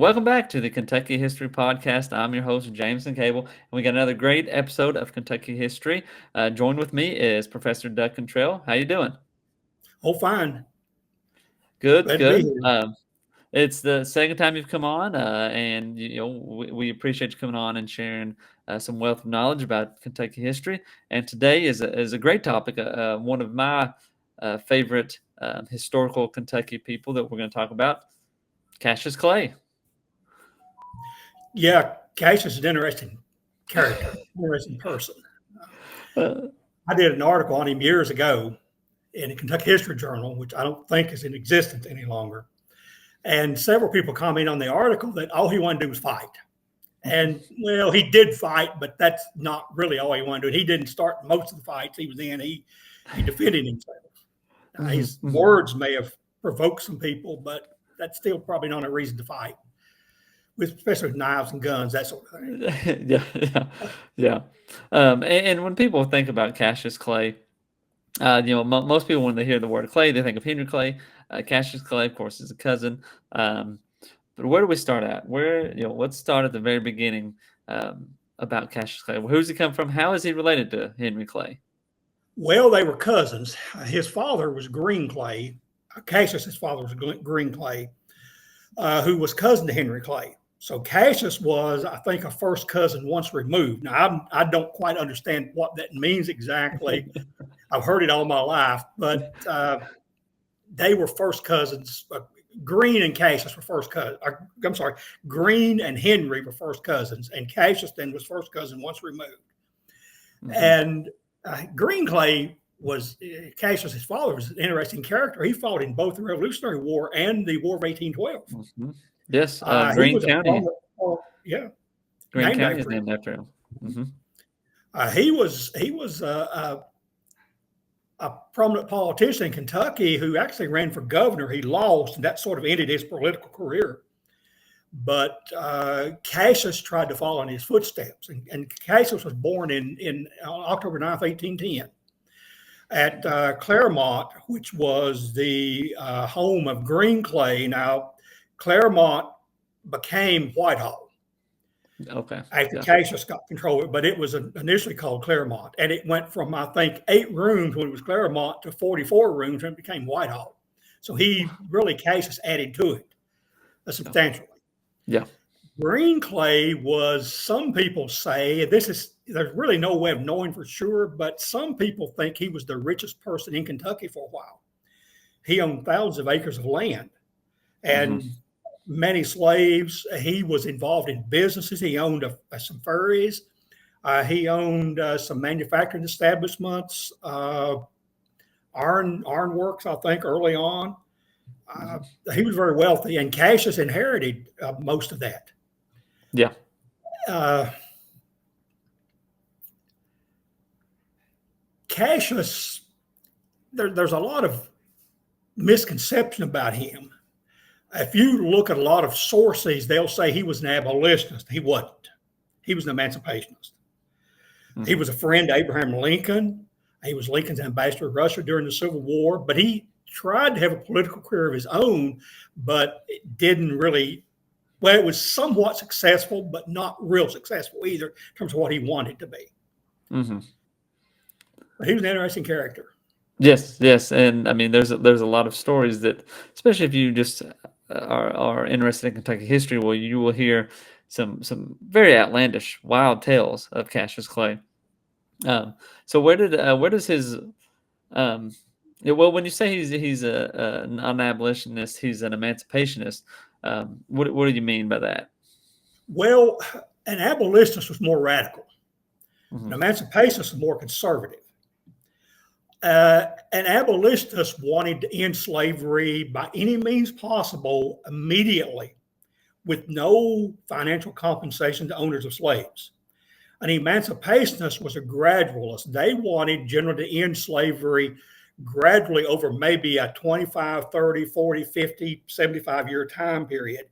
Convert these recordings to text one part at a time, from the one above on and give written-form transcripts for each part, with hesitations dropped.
Welcome back to the Kentucky History Podcast. I'm your host, Jameson Cable, and we got another great episode of Kentucky History. Joined with me is Professor Doug Cantrell. How you doing? Oh, fine. Good, Glad to be good. here. It's the second time you've come on, and we appreciate you coming on and sharing some wealth of knowledge about Kentucky history. And today is a great topic. One of my favorite historical Kentucky people that we're going to talk about, Cassius Clay. Yeah, Cassius is an interesting character, interesting person. Uh, I did an article on him years ago in the Kentucky History Journal, which I don't think is in existence any longer. And several people comment on the article that all he wanted to do was fight. And well, he did fight, but that's not really all he wanted to do. He didn't start most of the fights he was in. He defended himself. His words may have provoked some people, but that's still probably not a reason to fight, especially with knives and guns, that sort of thing. yeah. And when people think about Cassius Clay, most people, when they hear the word Clay, they think of Henry Clay. Cassius Clay, of course, is a cousin. But where do we start at? Let's start at the very beginning about Cassius Clay. Who's he come from? How is he related to Henry Clay? Well, they were cousins. His father was Green Clay. Cassius's father was Green Clay, who was cousin to Henry Clay. So Cassius was, I think, a first cousin once removed. Now, I don't quite understand what that means exactly. I've heard it all my life, but they were first cousins. Green and Cassius were first cousins. I'm sorry, Green and Henry were first cousins, and Cassius then was first cousin once removed. And Green Clay was Cassius's father was an interesting character. He fought in both the Revolutionary War and the War of 1812. Yes, Greene County. Greene County is named after him. He was a prominent politician in Kentucky who actually ran for governor. He lost, and that sort of ended his political career. But Cassius tried to follow in his footsteps, and Cassius was born in October 9th, 1810, at Claremont, which was the home of Green Clay. Now, Claremont became Whitehall. Okay. After Cassius got control of it, but it was initially called Claremont, and it went from, I think, 8 rooms when it was Claremont to 44 rooms when it became Whitehall. So Cassius added to it substantially. Yeah. Green Clay was, some people say, there's really no way of knowing for sure, but some people think he was the richest person in Kentucky for a while. He owned thousands of acres of land and many slaves. He was involved in businesses. He owned some ferries. He owned some manufacturing establishments, iron works, I think, early on. He was very wealthy, and Cassius inherited most of that. Yeah. Cassius, there's a lot of misconception about him. If you look at a lot of sources, they'll say he was an abolitionist. He wasn't. He was an emancipationist. He was a friend to Abraham Lincoln. He was Lincoln's ambassador to Russia during the Civil War, but he tried to have a political career of his own, but it didn't really, well, it was somewhat successful, but not real successful either in terms of what he wanted to be. But he was an interesting character. Yes, and I mean, there's a lot of stories that, especially if you just are interested in Kentucky history, well, you will hear some very outlandish, wild tales of Cassius Clay. So where does his when you say he's an abolitionist, he's an emancipationist, what do you mean by that? Well, an abolitionist was more radical. An emancipationist was more conservative. An abolitionist wanted to end slavery by any means possible immediately, with no financial compensation to owners of slaves. An emancipationist was a gradualist. They wanted generally to end slavery gradually over maybe a 25, 30, 40, 50, 75-year time period.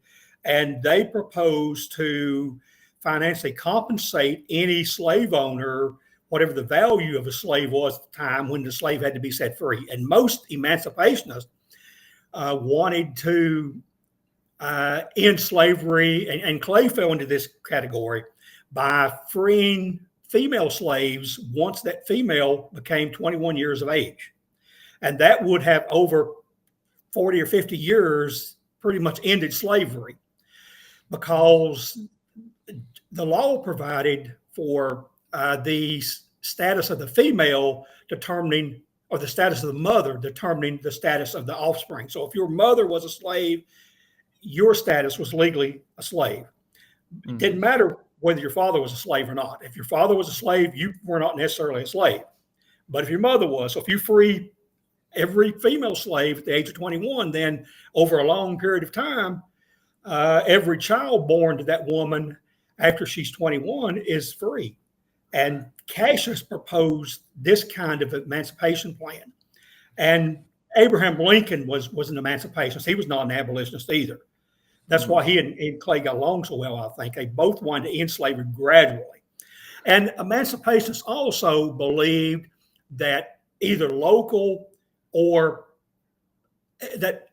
And they proposed to financially compensate any slave owner whatever the value of a slave was at the time when the slave had to be set free. And most emancipationists wanted to end slavery, and Clay fell into this category by freeing female slaves once that female became 21 years of age. And that would have over 40 or 50 years pretty much ended slavery, because the law provided for the status of the female determining, or the status of the mother determining the status of the offspring. So if your mother was a slave, your status was legally a slave. It didn't matter whether your father was a slave or not. If your father was a slave, you were not necessarily a slave. But if your mother was, so if you free every female slave at the age of 21, then over a long period of time, every child born to that woman after she's 21 is free. And Cassius proposed this kind of emancipation plan. And Abraham Lincoln was an emancipationist. He was not an abolitionist either. That's why he and Clay got along so well, I think. They both wanted to end slavery gradually. And emancipationists also believed that either local or that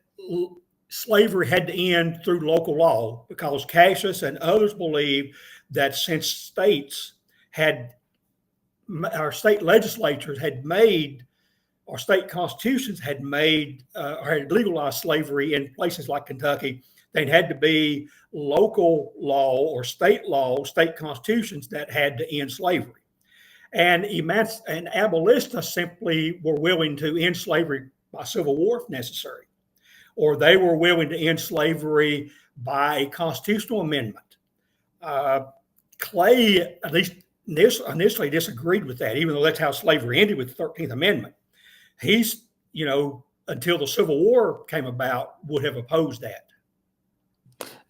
slavery had to end through local law, because Cassius and others believed that since states had, our state legislatures had made, or state constitutions had made or had legalized slavery in places like Kentucky, they'd had to be local law or state law, state constitutions that had to end slavery. And abolitionists simply were willing to end slavery by civil war if necessary, or they were willing to end slavery by a constitutional amendment. Clay, at least initially, disagreed with that, even though that's how slavery ended with the 13th Amendment. He's, until the Civil War came about, would have opposed that.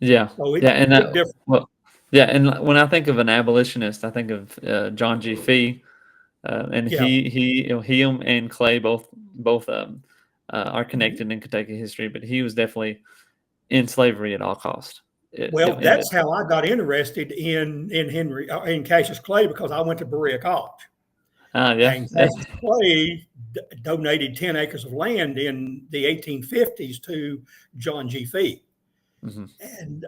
Yeah, So yeah, and when I think of an abolitionist, I think of John G. Fee, and Yeah. he and Clay both are connected in Kentucky history, but he was definitely in slavery at all cost. That's how I got interested in Cassius Clay, because I went to Berea College. Yeah. And Cassius Clay donated 10 acres of land in the 1850s to John G. Fee. And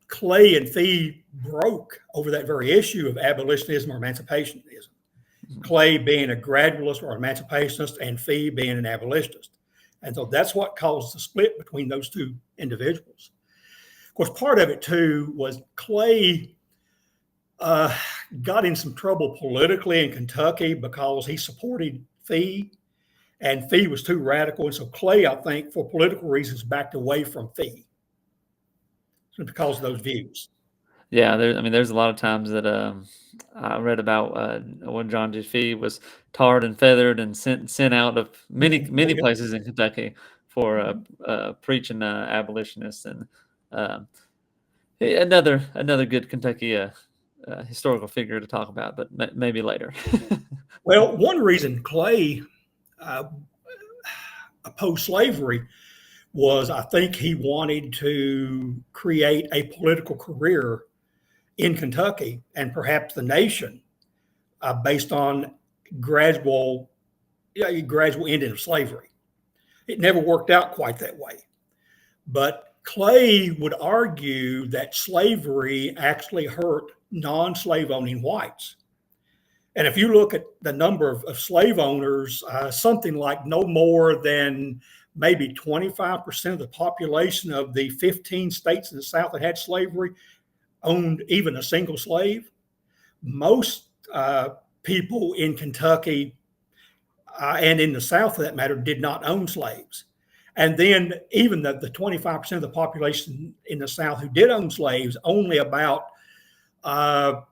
Clay and Fee broke over that very issue of abolitionism or emancipationism. Clay being a gradualist or emancipationist, and Fee being an abolitionist. And so that's what caused the split between those two individuals. Of course, part of it too was Clay got in some trouble politically in Kentucky because he supported Fee, and Fee was too radical. And so Clay, I think, for political reasons, backed away from Fee because of those views. Yeah, there's a lot of times that I read about when John G. Fee was tarred and feathered and sent out of many places in Kentucky for preaching abolitionists, and another good Kentucky historical figure to talk about, but maybe later. Well, one reason Clay opposed slavery was, I think, he wanted to create a political career in Kentucky and perhaps the nation based on gradual ending of slavery. It never worked out quite that way. But Clay would argue that slavery actually hurt non-slave owning whites. And if you look at the number of slave owners, something like no more than maybe 25% of the population of the 15 states in the South that had slavery owned even a single slave. Most people in Kentucky and in the South, for that matter, did not own slaves. And then even the 25% of the population in the South who did own slaves, only about 10%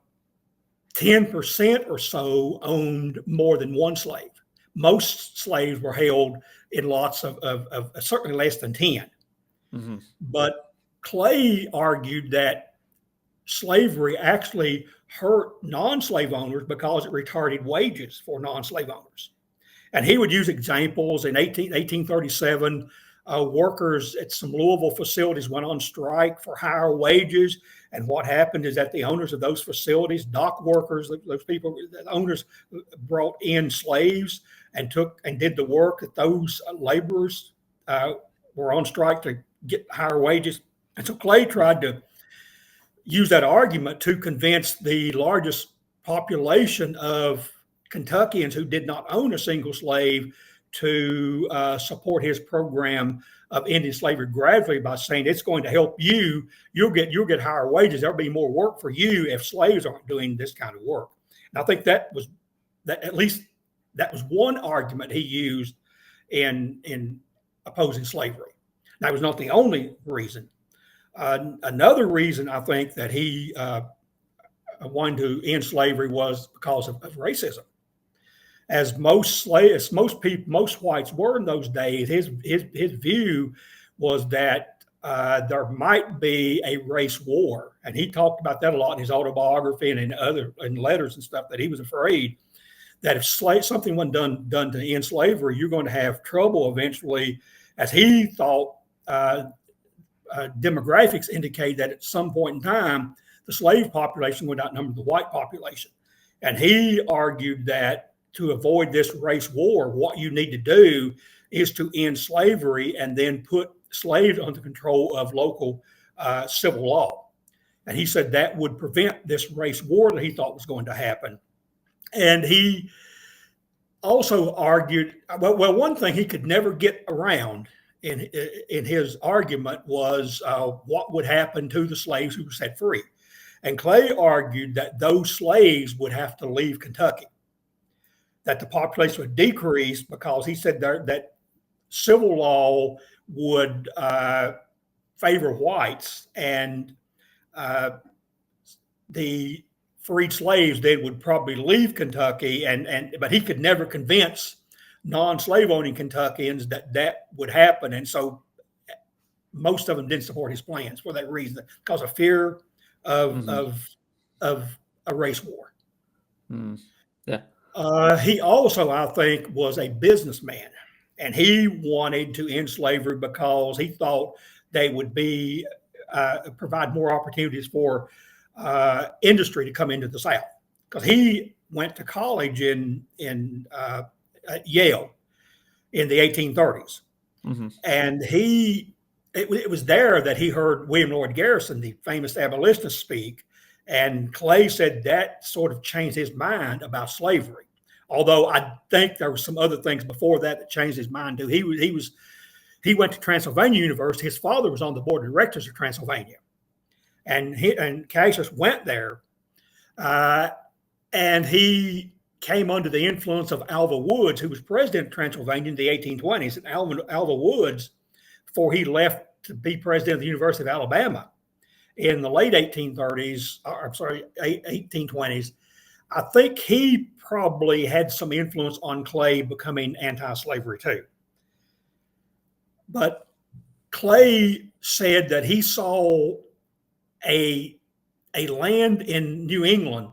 or so owned more than one slave. Most slaves were held in lots of certainly less than 10. But Clay argued that slavery actually hurt non-slave owners because it retarded wages for non-slave owners. And he would use examples. In 1837, workers at some Louisville facilities went on strike for higher wages. And what happened is that the owners of those facilities, dock workers, those people, the owners brought in slaves and did the work that those laborers were on strike to get higher wages And so Clay tried to use that argument to convince the largest population of Kentuckians who did not own a single slave to support his program of ending slavery gradually by saying it's going to help you. You'll get higher wages. There'll be more work for you if slaves aren't doing this kind of work. And I think that was one argument he used in opposing slavery. That was not the only reason. Another reason I think that he wanted to end slavery was because of racism. As most whites were in those days, his view was that there might be a race war, and he talked about that a lot in his autobiography and in letters and stuff. That he was afraid that if something wasn't done to end slavery, you're going to have trouble eventually, as he thought. Demographics indicate that at some point in time, the slave population would outnumber the white population. And he argued that to avoid this race war, what you need to do is to end slavery and then put slaves under control of local civil law. And he said that would prevent this race war that he thought was going to happen. And he also argued, well, one thing he could never get around in his argument was what would happen to the slaves who were set free. And Clay argued that those slaves would have to leave Kentucky, that the population would decrease because he said that civil law would favor whites, and the freed slaves then would probably leave Kentucky, but he could never convince non-slave owning Kentuckians that would happen. And so most of them didn't support his plans for that reason, because of fear of a race war. Yeah. He also, I think, was a businessman, and he wanted to end slavery because he thought they would provide more opportunities for industry to come into the South. Because he went to college at Yale in the 1830s. And it was there that he heard William Lloyd Garrison, the famous abolitionist, speak. And Clay said that sort of changed his mind about slavery. Although I think there were some other things before that changed his mind too. He went to Transylvania University. His father was on the board of directors of Transylvania. And Cassius went there, and he came under the influence of Alva Woods, who was president of Transylvania in the 1820s. And Alva Woods, before he left to be president of the University of Alabama in the late 1820s, I think he probably had some influence on Clay becoming anti-slavery too. But Clay said that he saw a land in New England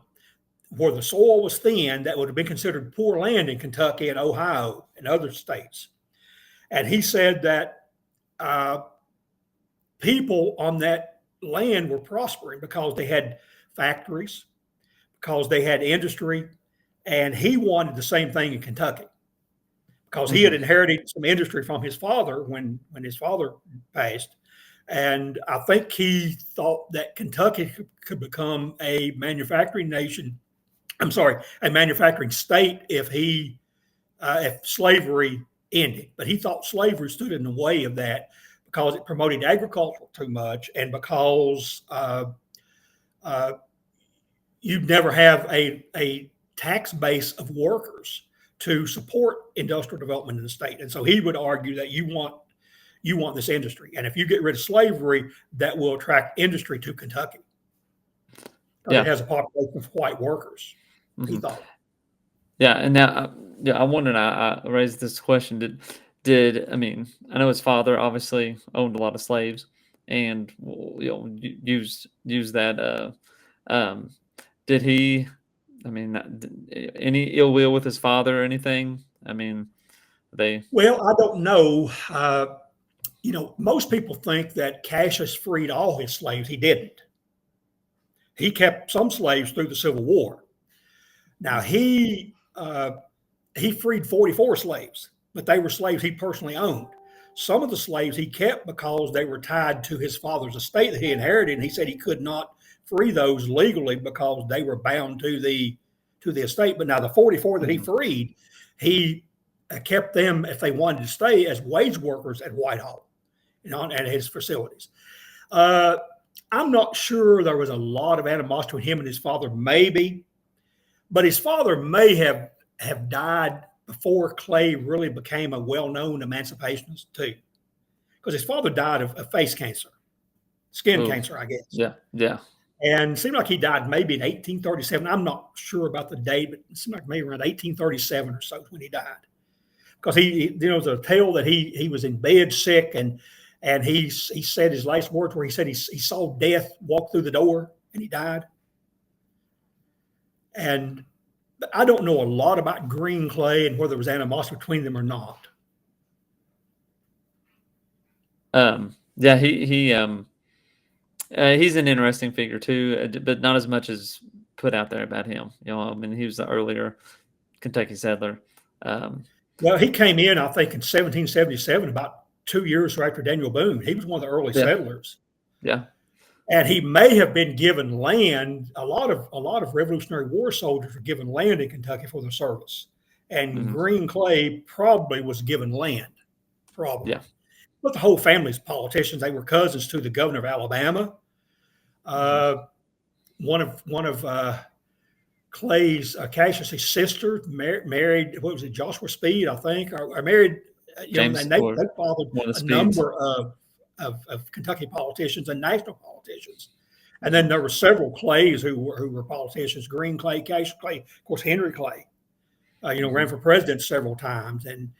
where the soil was thin that would have been considered poor land in Kentucky and Ohio and other states. And he said that people on that land were prospering because they had factories, because they had industry, and he wanted the same thing in Kentucky because he had inherited some industry from his father when his father passed. And I think he thought that Kentucky could become a manufacturing state if slavery ended. But he thought slavery stood in the way of that because it promoted agriculture too much, and because you'd never have a tax base of workers to support industrial development in the state. And so he would argue that you want this industry, and if you get rid of slavery, that will attract industry to Kentucky. It has a population of white workers. He thought. Yeah, and now, I wondered. I raised this question: I mean, I know his father obviously owned a lot of slaves, and used that. Did he? I mean, any ill will with his father or anything? I mean, Well, I don't know. Most people think that Cassius freed all his slaves. He didn't. He kept some slaves through the Civil War. Now, he freed 44 slaves, but they were slaves he personally owned. Some of the slaves he kept because they were tied to his father's estate that he inherited, and he said he could not free those legally because they were bound to the estate. But now the 44 that he freed, he kept them if they wanted to stay as wage workers at Whitehall, at his facilities. I'm not sure there was a lot of animosity between him and his father, maybe, but his father may have died before Clay really became a well-known emancipationist too, because his father died of face cancer, skin cancer, I guess. Yeah. And it seemed like he died maybe in 1837. I'm not sure about the date, but it seemed like maybe around 1837 or so when he died. Because there's a tale that he was in bed sick, and he said his last words where he said he saw death walk through the door and he died. And I don't know a lot about Green Clay and whether there was animosity between them or not. Yeah, he's an interesting figure too, but not as much as put out there about him. I mean, he was the earlier Kentucky settler. Well, he came in, I think, in 1777, about 2 years after Daniel Boone. He was one of the early settlers. Yeah. And he may have been given land. A lot of Revolutionary War soldiers were given land in Kentucky for their service. And Green Clay probably was given land, probably. Yeah. But the whole family's politicians. They were cousins to the governor of Alabama. One of Clay's Cassius' sister married, what was it, Joshua Speed, I think, or married, and they fathered a number of Kentucky politicians and national politicians. And then there were several Clays who were politicians: Green Clay, Cassius Clay, of course, Henry Clay. Ran for president several times, and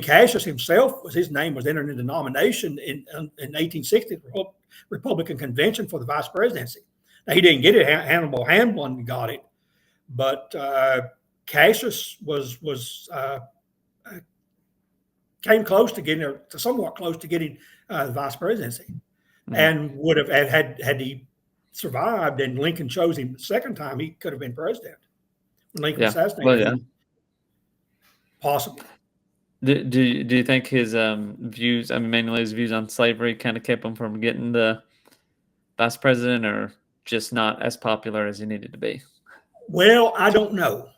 Cassius himself his name was entered into nomination in 1860 the Republican convention for the vice presidency. Now he didn't get it; Hannibal Hamlin got it, but Cassius came close to getting somewhat close to getting the vice presidency, and would have had he survived and Lincoln chose him the second time, he could have been president. When Lincoln assassinated him. Possibly. Do you think his views, mainly his views on slavery, kind of kept him from getting the vice president, or just not as popular as he needed to be? Well, I don't know.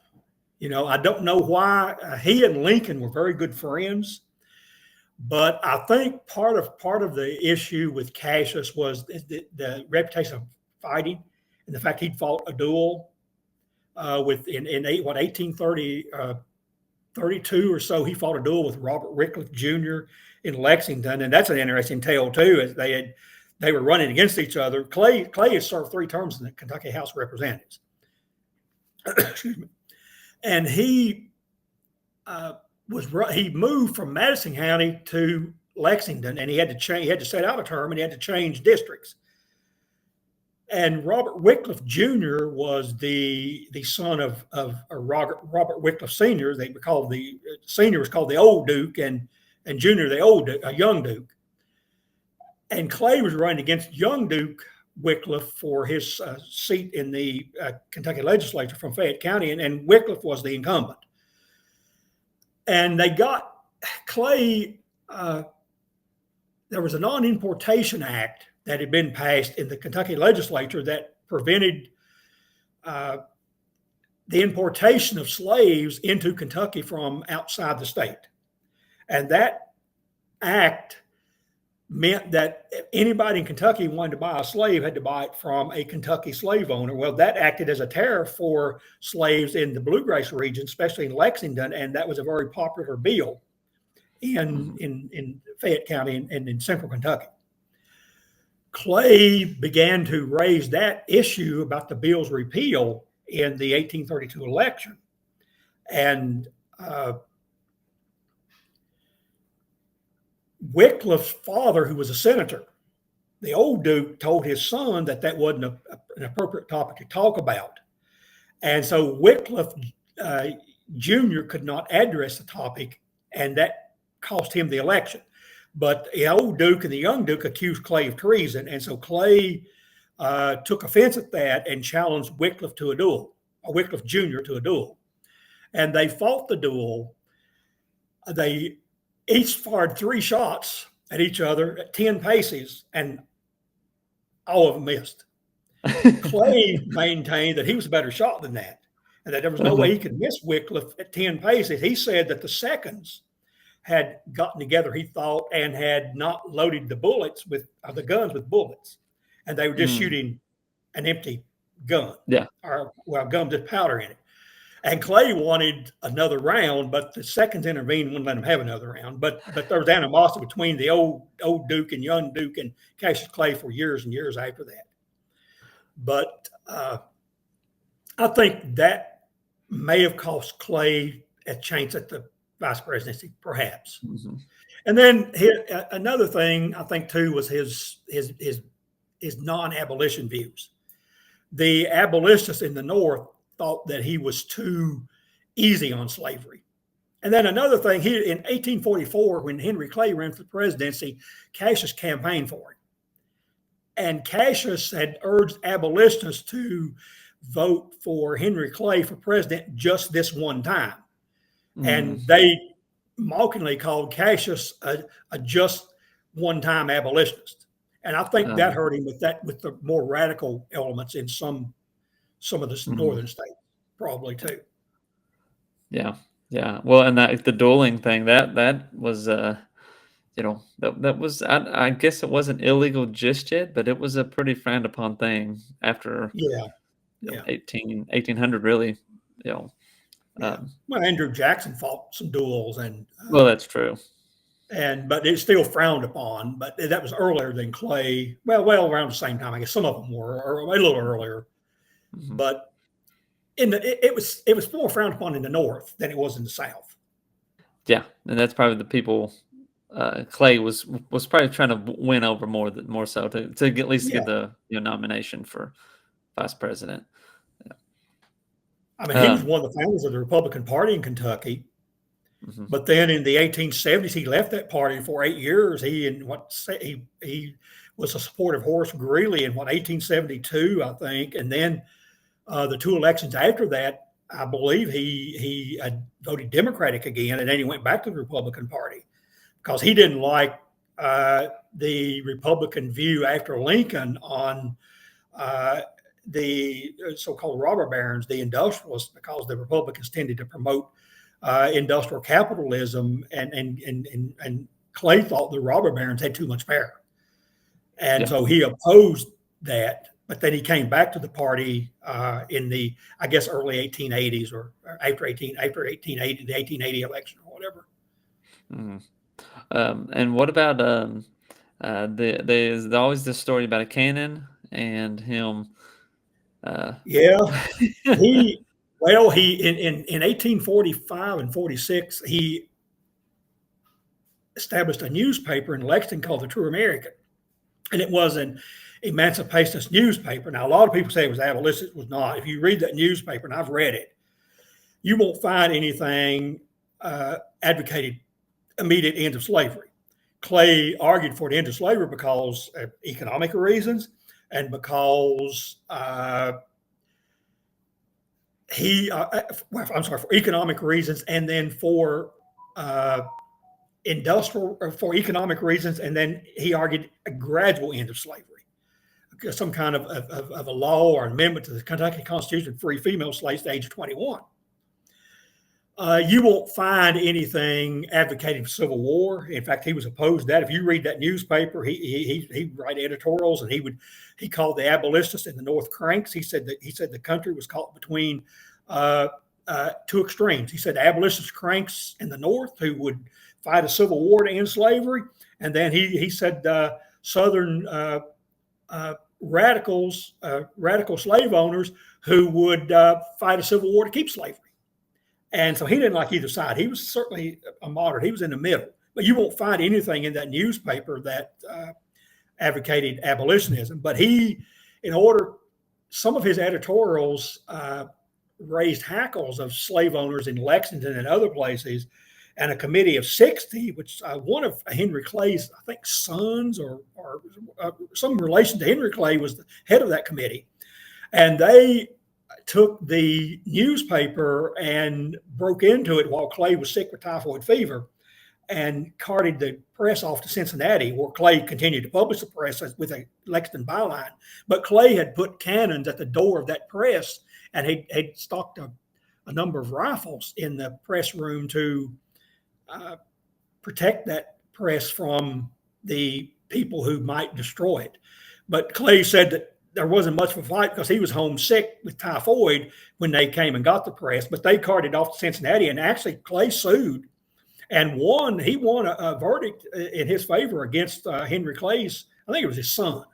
I don't know why. He and Lincoln were very good friends, but I think part of the issue with Cassius was the reputation of fighting, and the fact he'd fought a duel in 1832 or so. He fought a duel with Robert Wycliffe Jr. in Lexington, and that's an interesting tale too. As they were running against each other. Clay has served 3 terms in the Kentucky House of Representatives. Excuse me, and he moved from Madison County to Lexington, and he had to change. He had to set out a term, and he had to change districts. And Robert Wycliffe Jr. was the son of Robert Wycliffe Sr. They were called the senior was called the Old Duke, and Jr. the young Duke. And Clay was running against young Duke Wycliffe for his seat in the Kentucky legislature from Fayette County, and Wycliffe was the incumbent. And they got Clay. There was a Non-Importation Act that had been passed in the Kentucky legislature that prevented the importation of slaves into Kentucky from outside the state. And that act meant that anybody in Kentucky who wanted to buy a slave had to buy it from a Kentucky slave owner. Well, that acted as a tariff for slaves in the Bluegrass region, especially in Lexington, and that was a very popular bill in Fayette County and in central Kentucky. Clay began to raise that issue about the bill's repeal in the 1832 election. And Wycliffe's father, who was a senator, the old Duke, told his son that wasn't an appropriate topic to talk about. And so Wycliffe Jr. could not address the topic, and that cost him the election. But the old Duke and the young Duke accused Clay of treason, and so Clay took offense at that and challenged Wycliffe to a duel, or Wycliffe Jr. to a duel. And they fought the duel. each fired 3 shots at each other at 10 paces, and all of them missed. Clay maintained that he was a better shot than that, and that there was no way he could miss Wycliffe at 10 paces. He said that the seconds had gotten together, he thought, and had not loaded the bullets with the guns with bullets, and they were just shooting an empty gun, or gun with powder in it. And Clay wanted another round, but the seconds intervened, wouldn't let him have another round. But there was animosity between the old Duke and young Duke and Cassius Clay for years and years after that. But I think that may have cost Clay a chance at the vice presidency, perhaps. And then another thing I think too was his non-abolition views. The abolitionists in the North thought that he was too easy on slavery. And then another thing, in 1844, when Henry Clay ran for the presidency, Cassius campaigned for him. And Cassius had urged abolitionists to vote for Henry Clay for president just this one time. And they mockingly called Cassius a just one-time abolitionist. And I think that hurt him with the more radical elements in some of the northern states, probably too. Yeah. Well, and the dueling thing, that was that was, I guess it wasn't illegal just yet, but it was a pretty frowned upon thing after 1800 really. Well, Andrew Jackson fought some duels, and well, that's true. But it's still frowned upon. But that was earlier than Clay. Well, around the same time, I guess some of them were, or a little earlier. But it was more frowned upon in the North than it was in the South. Yeah, and that's probably the people. Clay was probably trying to win over more so to at least get the nomination for vice president. I mean, he was one of the founders of the Republican Party in Kentucky. But then in the 1870s, he left that party for 8 years. He was a supporter of Horace Greeley in 1872, I think. And then the 2 elections after that, I believe he voted Democratic again, and then he went back to the Republican Party because he didn't like the Republican view after Lincoln on the so-called robber barons, the industrialists, because the Republicans tended to promote industrial capitalism, and Clay thought the robber barons had too much power, and so he opposed that. But then he came back to the party in the, I guess, early 1880s or after 1880, the 1880 election or whatever. And what about there's always this story about a cannon and him. He in 1845 and 46, he established a newspaper in Lexington called the True American, and it was an emancipationist newspaper. Now, a lot of people say it was abolitionist. It was not. If you read that newspaper, and I've read it, you won't find anything advocating immediate end of slavery. Clay argued for the end of slavery because of economic reasons, and because for economic reasons, and then for economic reasons, and then he argued a gradual end of slavery, some kind of a law or amendment to the Kentucky Constitution, free female slaves to the age of 21. You won't find anything advocating for civil war. In fact, he was opposed to that. If you read that newspaper, he'd write editorials, and he called the abolitionists in the North cranks. He said the country was caught between 2 extremes. He said the abolitionist cranks in the North who would fight a civil war to end slavery, and then he said Southern radicals, radical slave owners who would fight a civil war to keep slavery. And so he didn't like either side. He was certainly a moderate. He was in the middle. But you won't find anything in that newspaper that advocated abolitionism. But some of his editorials raised hackles of slave owners in Lexington and other places. And a committee of 60, which one of Henry Clay's, I think, sons or some relation to Henry Clay was the head of that committee. And they took the newspaper and broke into it while Clay was sick with typhoid fever, and carted the press off to Cincinnati, where Clay continued to publish the press with a Lexington byline. But Clay had put cannons at the door of that press, and he'd stocked a number of rifles in the press room to protect that press from the people who might destroy it. But Clay said that there wasn't much of a fight because he was homesick with typhoid when they came and got the press, but they carted off to Cincinnati, and actually Clay sued and won. He won a verdict in his favor against Henry Clay's, I think it was his son,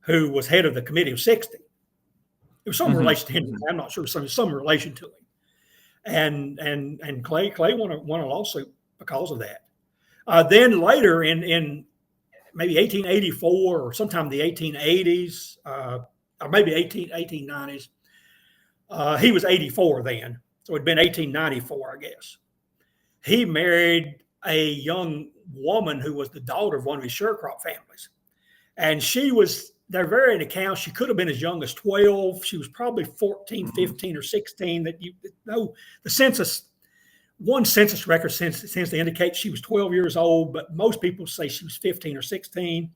who was head of the Committee of 60. It was some relation to Henry. I'm not sure, some relation to him. And Clay won a lawsuit because of that. Then later in maybe 1884 or sometime in the 1880s, or maybe 1890s, he was 84 then. So it'd been 1894, I guess. He married a young woman who was the daughter of one of his sharecrop families. And she was, there are varying accounts, she could have been as young as 12. She was probably 14, 15, or 16. That you know, the census, one census record tends to indicate she was 12 years old, but most people say she was 15 or 16.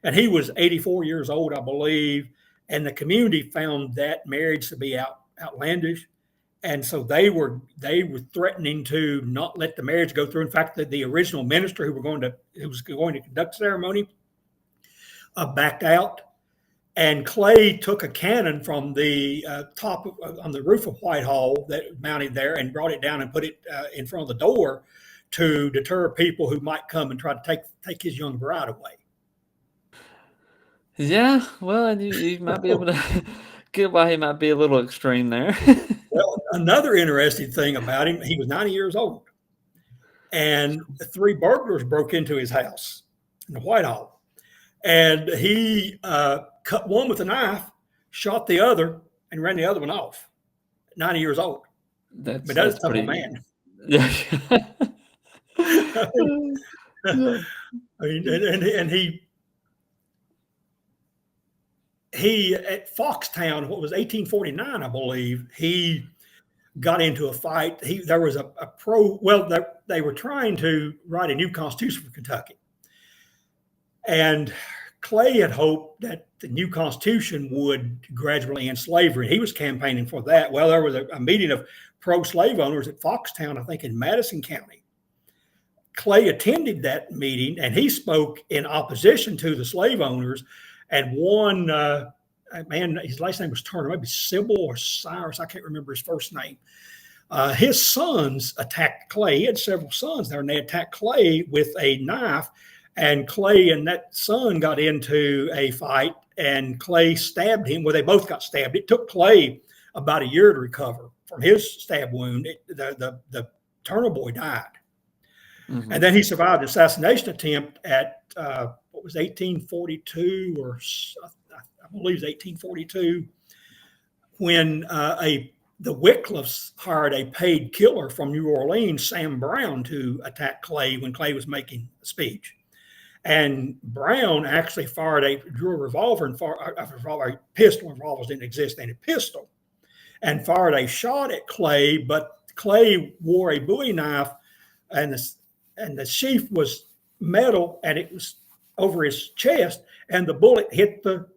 And he was 84 years old, I believe. And the community found that marriage to be outlandish. And so they were threatening to not let the marriage go through. In fact, the original minister who was going to conduct the ceremony backed out. And Clay took a cannon from the top on the roof of Whitehall that was mounted there and brought it down and put it in front of the door to deter people who might come and try to take his young bride away. Yeah, well, and you might be able to get why he might be a little extreme there. Well, another interesting thing about him, he was 90 years old, and 3 burglars broke into his house in the Whitehall, and he cut one with a knife, shot the other, and ran the other one off. 90 years old. But that's a tough man. Yeah. I mean, and he at Foxtown, what was 1849, I believe, he got into a fight. There was they were trying to write a new constitution for Kentucky. And Clay had hoped that the new constitution would gradually end slavery. He was campaigning for that. Well, there was a meeting of pro-slave owners at Foxtown, I think in Madison County. Clay attended that meeting, and he spoke in opposition to the slave owners. And one man, his last name was Turner, maybe Sybil or Cyrus, I can't remember his first name. His sons attacked Clay. He had several sons there, and they attacked Clay with a knife. And Clay and that son got into a fight, and Clay stabbed him. Well, they both got stabbed. It took Clay about a year to recover from his stab wound. The Turner boy died. Mm-hmm. And then he survived an assassination attempt at, 1842, or I believe it was 1842, when the Wycliffes hired a paid killer from New Orleans, Sam Brown, to attack Clay when Clay was making a speech. And Brown actually drew a revolver and a pistol. Revolvers didn't exist then, a pistol, and fired a shot at Clay. But Clay wore a Bowie knife, and the sheath was metal, and it was over his chest, and the bullet hit the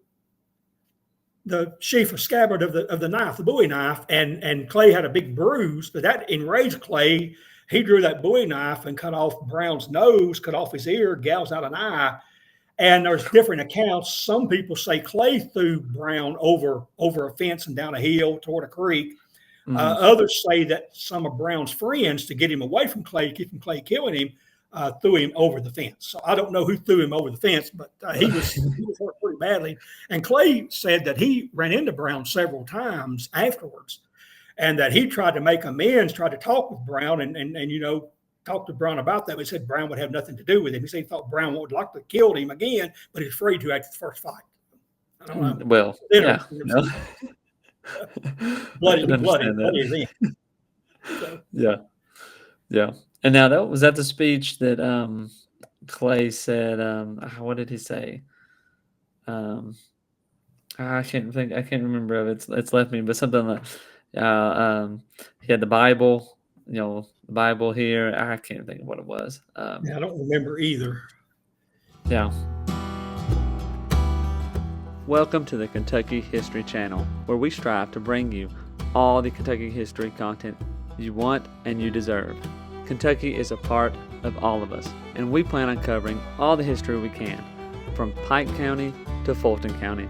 sheath or scabbard of the knife, the Bowie knife, and Clay had a big bruise. But that enraged Clay. He drew that Bowie knife and cut off Brown's nose, cut off his ear, gouged out an eye. And there's different accounts. Some people say Clay threw Brown over a fence and down a hill toward a creek. Mm-hmm. Others say that some of Brown's friends, to get him away from Clay, keep from Clay killing him, threw him over the fence. So I don't know who threw him over the fence, but he was hurt pretty badly. And Clay said that he ran into Brown several times afterwards, and that he tried to make amends, tried to talk with Brown, and talk to Brown about that. But he said Brown would have nothing to do with him. He said he thought Brown would like to kill him again, but he's afraid to after the first fight. I don't know. Well, yeah. No. bloody then. So. Yeah. And now was that the speech that Clay said? What did he say? I can't remember of it. It's left me, but something like he had the Bible the Bible here. I can't think of what it was. Yeah, I don't remember either. Yeah. Welcome to the Kentucky History Channel, where we strive to bring you all the Kentucky history content you want and you deserve. Kentucky is a part of all of us, and we plan on covering all the history we can, from Pike County to Fulton County,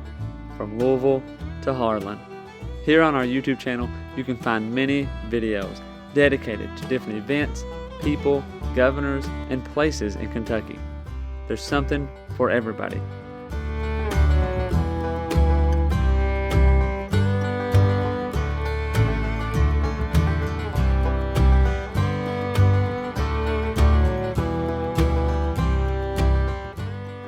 from Louisville to Harlan. Here on our YouTube channel, you can find many videos dedicated to different events, people, governors, and places in Kentucky. There's something for everybody.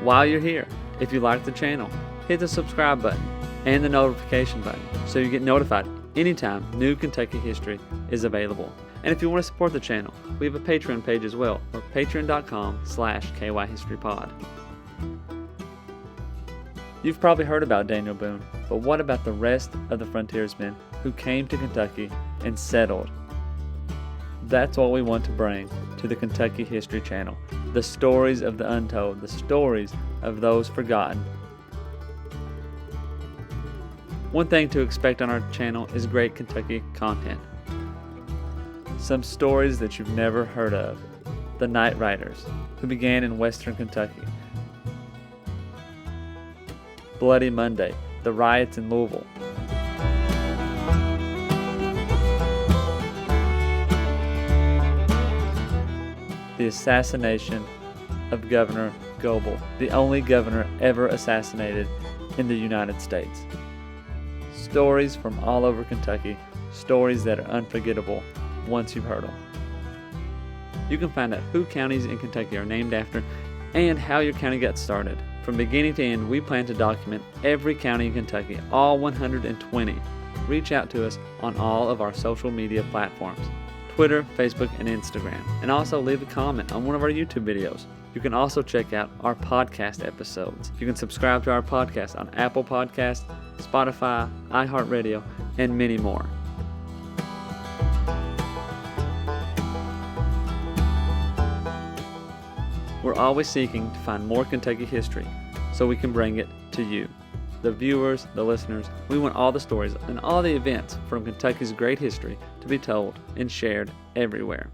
While you're here, if you like the channel, hit the subscribe button and the notification button so you get notified anytime new Kentucky history is available. And if you want to support the channel, we have a Patreon page as well, or patreon.com/kyhistorypod. You've probably heard about Daniel Boone, but what about the rest of the frontiersmen who came to Kentucky and settled? That's what we want to bring to the Kentucky History Channel. The stories of the untold, the stories of those forgotten. One thing to expect on our channel is great Kentucky content. Some stories that you've never heard of. The Night Riders, who began in western Kentucky. Bloody Monday, the riots in Louisville. The assassination of Governor Goebel, the only governor ever assassinated in the United States. Stories from all over Kentucky, stories that are unforgettable once you've heard them. You can find out who counties in Kentucky are named after and how your county got started. From beginning to end, we plan to document every county in Kentucky, all 120. Reach out to us on all of our social media platforms. Twitter, Facebook, and Instagram, and also leave a comment on one of our YouTube videos. You can also check out our podcast episodes. You can subscribe to our podcast on Apple Podcasts, Spotify, iHeartRadio, and many more. We're always seeking to find more Kentucky history so we can bring it to you. The viewers, the listeners, we want all the stories and all the events from Kentucky's great history to be told and shared everywhere.